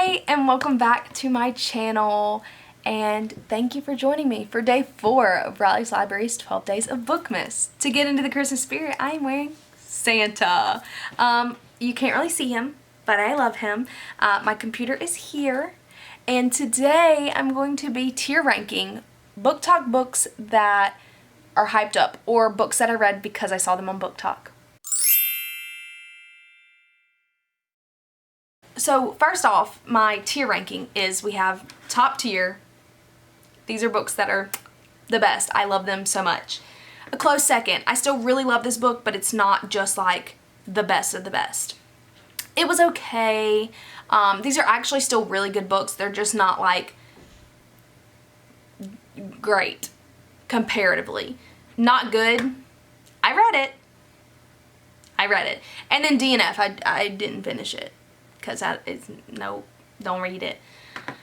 Hi, and welcome back to my channel, and thank you for joining me for day 4 of Riley's Library's 12 Days of Bookmas. To get into the Christmas spirit, I am wearing Santa. You can't really see him, but I love him. My computer is here, and today I'm going to be tier ranking BookTok books that are hyped up, or books that I read because I saw them on BookTok. So first off, my tier ranking is we have top tier. These are books that are the best. I love them so much. A close second. I still really love this book, but it's not just like the best of the best. It was okay. These are actually still really good books. They're just not like great comparatively. Not good. I read it. And then DNF, I didn't finish it. Because no, don't read it.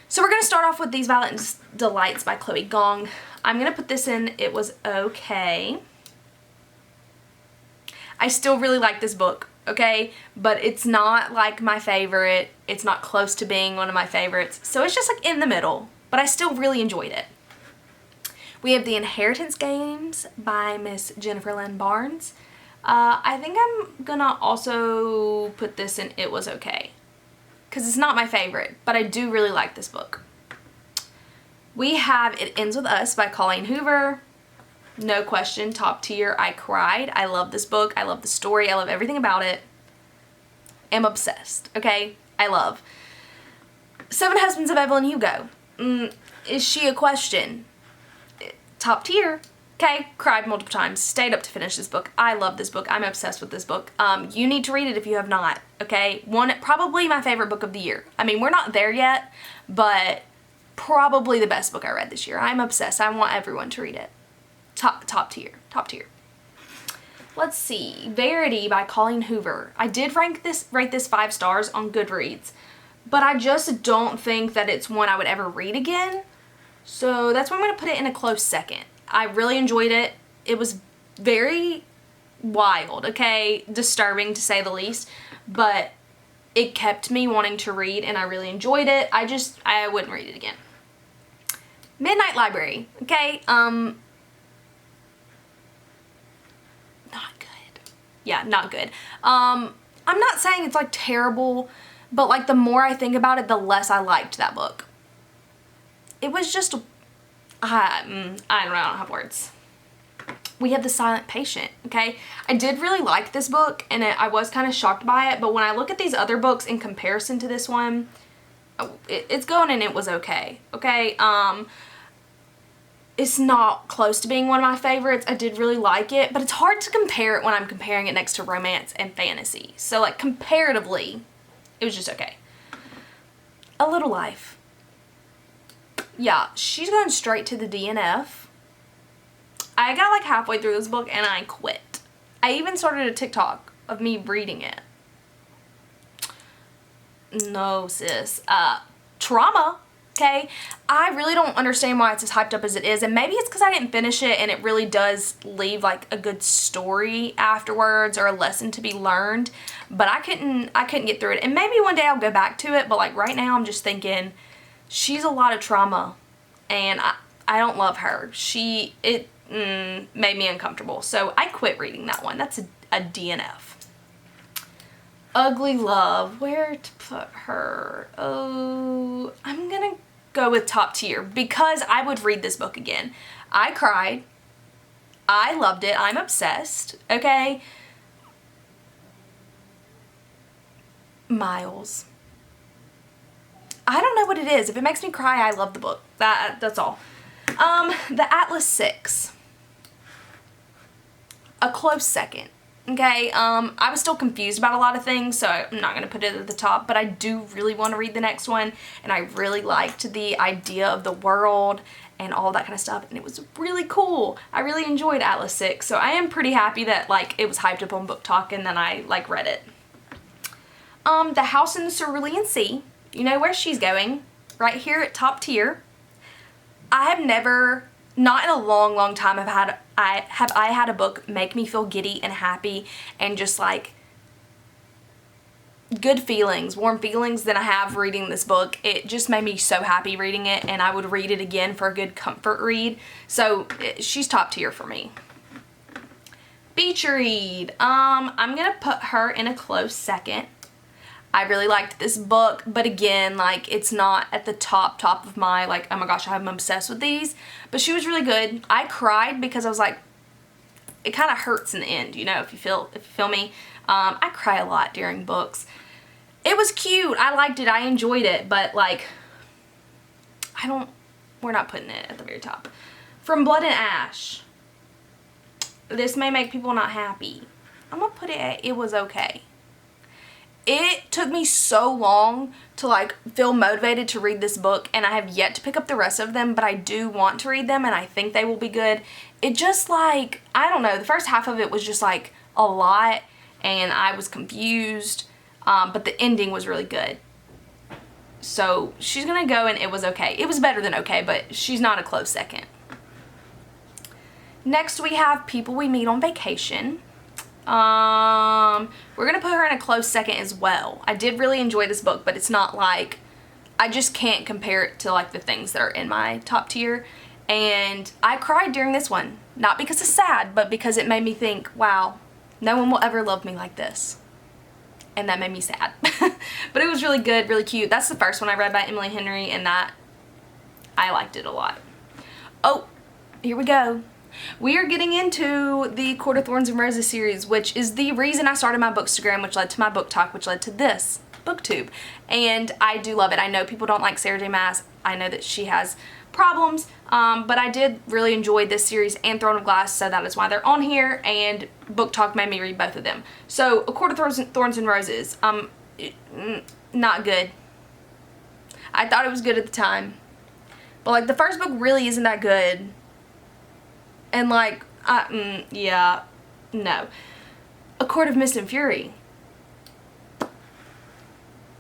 So we're going to start off with These Violent Delights by Chloe Gong. I'm going to put this in It Was Okay. I still really like this book, okay? But it's not like my favorite. It's not close to being one of my favorites. So it's just like in the middle. But I still really enjoyed it. We have The Inheritance Games by Miss Jennifer Lynn Barnes. I think I'm going to also put this in It Was Okay. Because it's not my favorite, but I do really like this book. We have It Ends With Us by Colleen Hoover. No question, top tier. I cried. I love this book. I love the story. I love everything about it. I'm obsessed, okay? I love. Seven Husbands of Evelyn Hugo. Is she a question? Top tier. Okay, cried multiple times, stayed up to finish this book. I love this book. I'm obsessed with this book. You need to read it if you have not, okay? Probably my favorite book of the year. I mean, we're not there yet, but probably the best book I read this year. I'm obsessed. I want everyone to read it. Top tier. Let's see. Verity by Colleen Hoover. I did rate this 5 stars on Goodreads, but I just don't think that it's one I would ever read again. So that's why I'm going to put it in a close second. I really enjoyed it. It was very wild, okay? Disturbing to say the least, but it kept me wanting to read and I really enjoyed it. I wouldn't read it again. Midnight Library, okay? Not good. Yeah, not good. I'm not saying it's like terrible, but like the more I think about it, the less I liked that book. It was just I don't know, I don't have words. We have The Silent Patient, okay? I did really like this book, and I was kind of shocked by it, but when I look at these other books in comparison to this one, it's going and It Was Okay, okay? It's not close to being one of my favorites. I did really like it, but it's hard to compare it when I'm comparing it next to romance and fantasy. So, like, comparatively, it was just okay. A Little Life. Yeah, she's going straight to the DNF. I got like halfway through this book and I quit. I even started a TikTok of me reading it. No, sis. Trauma. Okay? I really don't understand why it's as hyped up as it is, and maybe it's because I didn't finish it and it really does leave like a good story afterwards or a lesson to be learned, but I couldn't get through it. And maybe one day I'll go back to it, but like right now I'm just thinking she's a lot of trauma, and I don't love her. It made me uncomfortable, so I quit reading that one. That's a DNF. Ugly Love. Where to put her? Oh, I'm gonna go with top tier because I would read this book again. I cried. I loved it. I'm obsessed. Okay. Miles. I don't know what it is. If it makes me cry, I love the book. That's all. The Atlas 6. A close second. Okay, I was still confused about a lot of things, so I'm not going to put it at the top, but I do really want to read the next one, and I really liked the idea of the world and all that kind of stuff, and it was really cool. I really enjoyed Atlas 6, so I am pretty happy that, like, it was hyped up on BookTok, and then I, like, read it. The House in the Cerulean Sea. You know where she's going. Right here at top tier. I have never, not in a long time, have I had a book make me feel giddy and happy and just like good feelings, warm feelings than I have reading this book. It just made me so happy reading it, and I would read it again for a good comfort read. So she's top tier for me. Beach read. I'm gonna put her in a close second. I really liked this book, but again, like, it's not at the top of my, like, oh my gosh, I'm obsessed with these. But she was really good. I cried because I was like, it kind of hurts in the end, you know, if you feel me. I cry a lot during books. It was cute. I liked it. I enjoyed it, but like, we're not putting it at the very top. From Blood and Ash. This may make people not happy. I'm gonna put it at, it was okay. It took me so long to like feel motivated to read this book, and I have yet to pick up the rest of them, but I do want to read them and I think they will be good. It just like, I don't know, the first half of it was just like a lot and I was confused, but the ending was really good. So she's gonna go and it was okay. It was better than okay, but she's not a close second. Next we have People We Meet on Vacation. We're gonna put her in a close second as well. I did really enjoy this book, but it's not like, I just can't compare it to like the things that are in my top tier. And I cried during this one, not because it's sad, but because it made me think, wow, no one will ever love me like this. And that made me sad. But it was really good, really cute. That's the first one I read by Emily Henry, and that, I liked it a lot. Oh, here we go. We are getting into the Court of Thorns and Roses series, which is the reason I started my Bookstagram, which led to my BookTok, which led to this, BookTube. And I do love it. I know people don't like Sarah J. Maas. I know that she has problems, but I did really enjoy this series and Throne of Glass, so that is why they're on here, and BookTok made me read both of them. So, A Court of Thorns and Roses, not good. I thought it was good at the time, but like the first book really isn't that good. And like, yeah, no. A Court of Mist and Fury.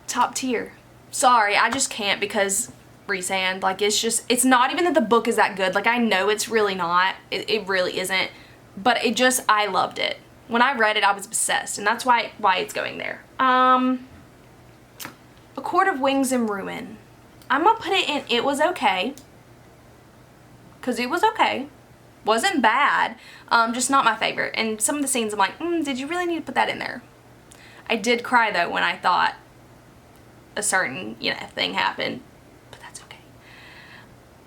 Top tier. Sorry, I just can't because Resand, like, it's not even that the book is that good. Like, I know it's really not. It really isn't. But it just, I loved it. When I read it, I was obsessed. And that's why it's going there. A Court of Wings and Ruin. I'm gonna put it in, it was okay. Because it was okay. Wasn't bad, just not my favorite. And some of the scenes I'm like, did you really need to put that in there? I did cry though when I thought a certain, thing happened, but that's okay.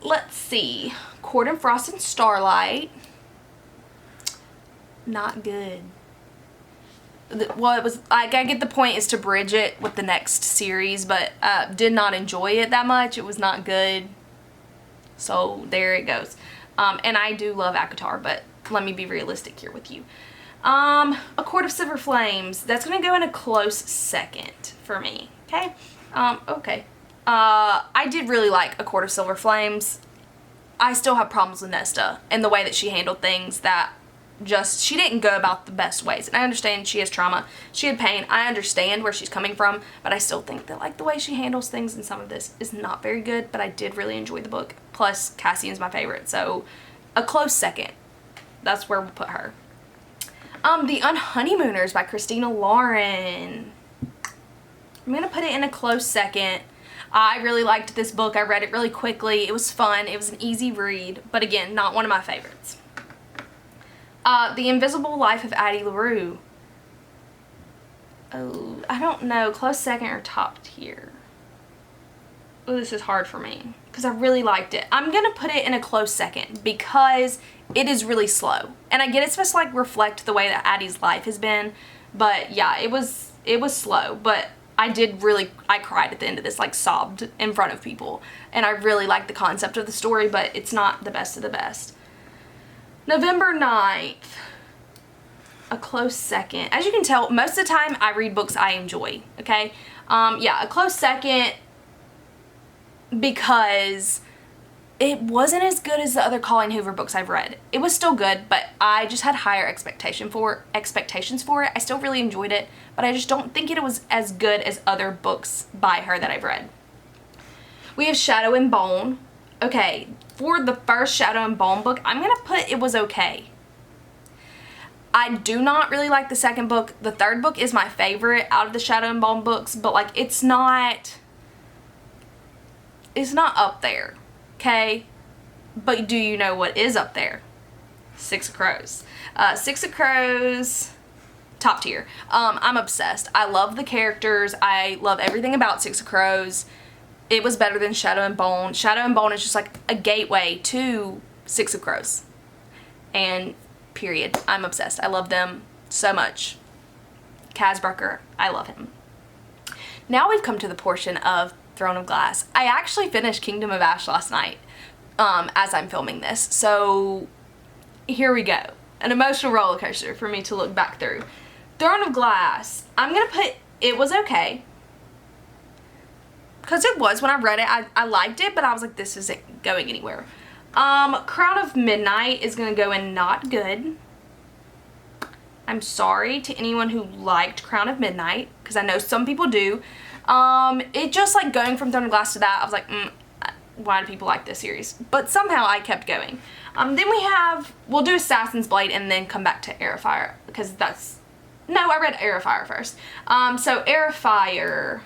Let's see, Court of Frost and Starlight. Not good. Well, it was, like, I get the point is to bridge it with the next series, but did not enjoy it that much. It was not good. So there it goes. And I do love ACOTAR, but let me be realistic here with you. A Court of Silver Flames. That's going to go in a close second for me. Okay? Okay. I did really like A Court of Silver Flames. I still have problems with Nesta and the way that she handled things, that she didn't go about the best ways. And I understand she has trauma. She had pain. I understand where she's coming from, but I still think that, like, the way she handles things in some of this is not very good, but I did really enjoy the book. Plus, Cassian's my favorite, so a close second. That's where we'll put her. The Honeymooners by Christina Lauren. I'm going to put it in a close second. I really liked this book. I read it really quickly. It was fun. It was an easy read, but again, not one of my favorites. The Invisible Life of Addie LaRue. Oh, I don't know. Close second or top tier. Oh, this is hard for me because I really liked it. I'm going to put it in a close second because it is really slow. And I get it's supposed to like reflect the way that Addie's life has been. But yeah, it was slow. But I cried at the end of this, like sobbed in front of people. And I really liked the concept of the story, but it's not the best of the best. November 9th, a close second. As you can tell, most of the time I read books I enjoy, okay? Yeah, a close second because it wasn't as good as the other Colleen Hoover books I've read. It was still good, but I just had higher expectations for it. I still really enjoyed it, but I just don't think it was as good as other books by her that I've read. We have Shadow and Bone. Okay, for the first Shadow and Bone book, I'm going to put it was okay. I do not really like the second book. The third book is my favorite out of the Shadow and Bone books, but like it's not up there, okay? But do you know what is up there? Six of Crows. Six of Crows, top tier. I'm obsessed. I love the characters. I love everything about Six of Crows. It was better than Shadow and Bone. Shadow and Bone is just like a gateway to Six of Crows. And period. I'm obsessed. I love them so much. Kaz Brucker, I love him. Now we've come to the portion of Throne of Glass. I actually finished Kingdom of Ash last night as I'm filming this. So here we go. An emotional roller coaster for me to look back through. Throne of Glass. I'm going to put it was okay. Because it was when I read it. I liked it, but I was like, this isn't going anywhere. Crown of Midnight is going to go in not good. I'm sorry to anyone who liked Crown of Midnight, because I know some people do. It just like going from Throne of Glass to that, I was like, why do people like this series? But somehow I kept going. Then we'll do Assassin's Blade and then come back to Air of Fire, because no, I read Air of Fire first. So Air of Fire,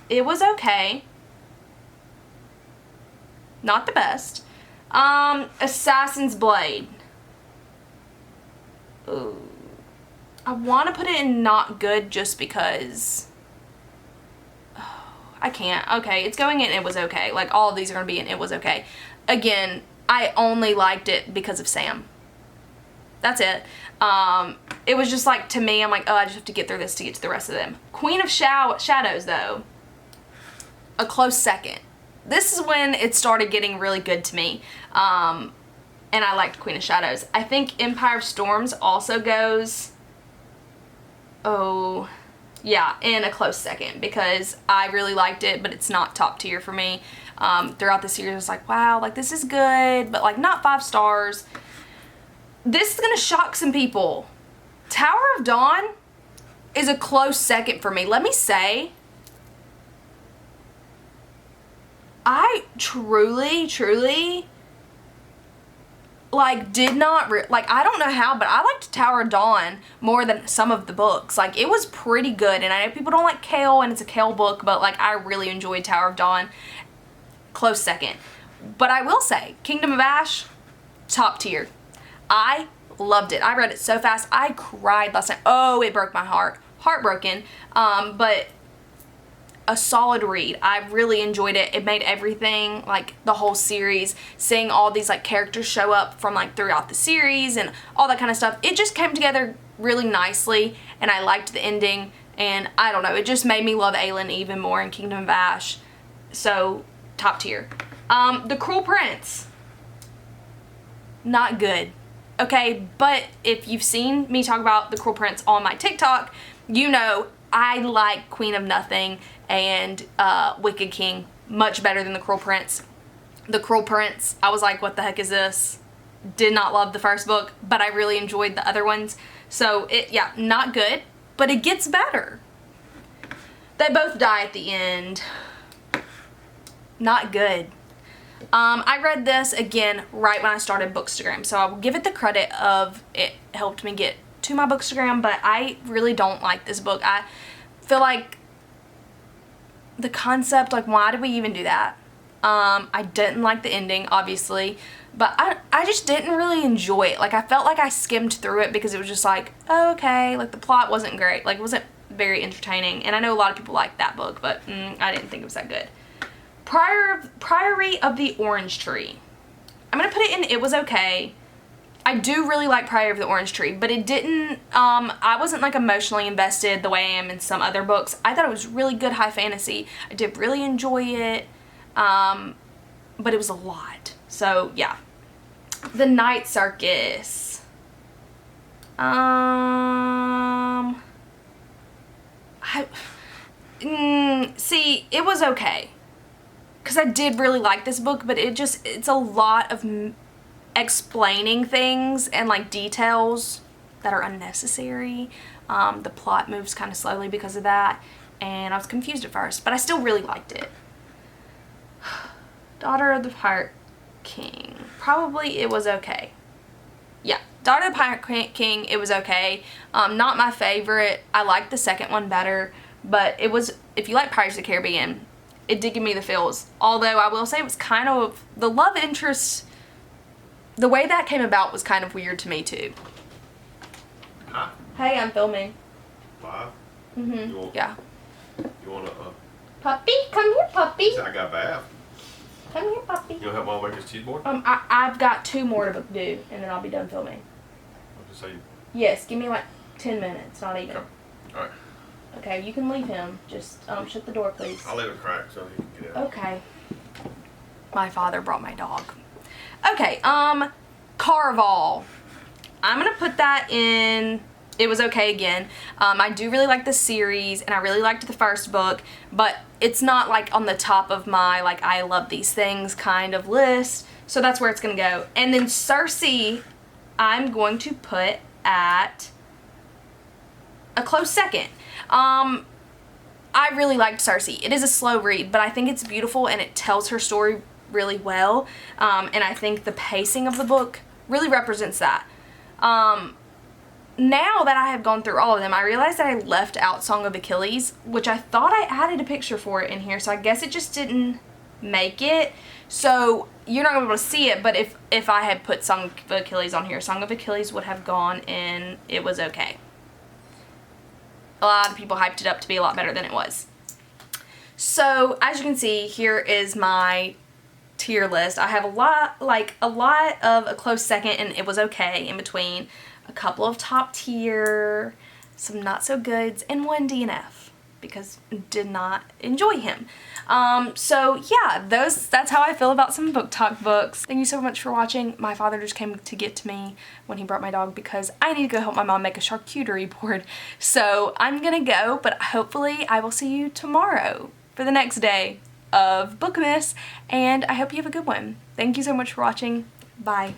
it was okay. Not the best. Assassin's Blade. Ooh. I want to put it in not good just because I can't. Okay, it's going in it was okay. Like all of these are going to be in it was okay. Again, I only liked it because of Sam. That's it. It was just like, to me, I'm like, oh, I just have to get through this to get to the rest of them. Queen of Shadows, though, a close second. This is when it started getting really good to me. And I liked Queen of Shadows. I think Empire of Storms also goes, oh, yeah, in a close second, because I really liked it, but it's not top tier for me. Throughout the series, I was like, wow, like this is good, but like not 5 stars. This is gonna shock some people. Tower of Dawn is a close second for me. Let me say, I truly like did not like, I don't know how, but I liked Tower of Dawn more than some of the books. Like it was pretty good, and I know people don't like Kale and it's a Kale book, but like I really enjoyed Tower of Dawn. Close second. But I will say Kingdom of Ash, top tier. I loved it. I read it so fast. I cried last night. Oh, it broke my heart. Heartbroken. But a solid read. I really enjoyed it. It made everything, like the whole series, seeing all these like characters show up from like throughout the series and all that kind of stuff. It just came together really nicely, and I liked the ending, and I don't know, it just made me love Aelin even more in Kingdom of Ash. So top tier. The Cruel Prince, not good. Okay, but if you've seen me talk about The Cruel Prince on my TikTok, you know I like Queen of Nothing and Wicked King much better than The Cruel Prince. The Cruel Prince, I was like, what the heck is this? Did not love the first book, but I really enjoyed the other ones. So, yeah, not good, but it gets better. They both die at the end. Not good. I read this, again, right when I started Bookstagram, so I will give it the credit of it helped me get to my Bookstagram, but I really don't like this book. I feel like the concept, like, why did we even do that? I didn't like the ending, obviously, but I just didn't really enjoy it. Like, I felt like I skimmed through it because it was just like, oh, okay, like, the plot wasn't great. Like, it wasn't very entertaining, and I know a lot of people like that book, but I didn't think it was that good. Priory of the Orange Tree. I'm going to put it in it was okay. I do really like Priory of the Orange Tree, but it didn't, I wasn't like emotionally invested the way I am in some other books. I thought it was really good high fantasy. I did really enjoy it, but it was a lot. So, yeah. The Night Circus. See, it was okay. Because I did really like this book, but it's a lot of explaining things and like details that are unnecessary. The plot moves kind of slowly because of that, and I was confused at first, but I still really liked it. Daughter of the Pirate King. Probably it was okay. Yeah, Daughter of the Pirate King, it was okay. Not my favorite. I liked the second one better, but it was, if you like Pirates of the Caribbean, it did give me the feels. Although I will say it was kind of, the love interest, the way that came about was kind of weird to me too. Huh? Hey, I'm filming. Live? Yeah. You want to, Puppy, come here, puppy. I got bath. Come here, puppy. You want to help Mom make this cheese board? I've got 2 more to do, and then I'll be done filming. I'll just say. Yes, give me like 10 minutes, not even. Okay. Alright. Okay, you can leave him. Just shut the door, please. I'll leave it cracked so he can get out. Okay. My father brought my dog. Okay, Carval. I'm gonna put that in. It was okay again. I do really like the series, and I really liked the first book, but it's not like on the top of my like I love these things kind of list. So that's where it's gonna go. And then Circe, I'm going to put at a close second. I really liked Circe. It is a slow read, but I think it's beautiful and it tells her story really well. And I think the pacing of the book really represents that. Now that I have gone through all of them, I realized that I left out Song of Achilles, which I thought I added a picture for it in here, so I guess it just didn't make it. So you're not going to be able to see it, but if I had put Song of Achilles on here, Song of Achilles would have gone in. It was okay. A lot of people hyped it up to be a lot better than it was. So as you can see, here is my tier list. I have a lot of a close second and it was okay in between, a couple of top tier, some not so goods, and 1 DNF because did not enjoy him. So yeah, that's how I feel about some book talk books. Thank you so much for watching. My father just came to get to me when he brought my dog because I need to go help my mom make a charcuterie board. So I'm gonna go, but hopefully I will see you tomorrow for the next day of Bookmas, and I hope you have a good one. Thank you so much for watching. Bye.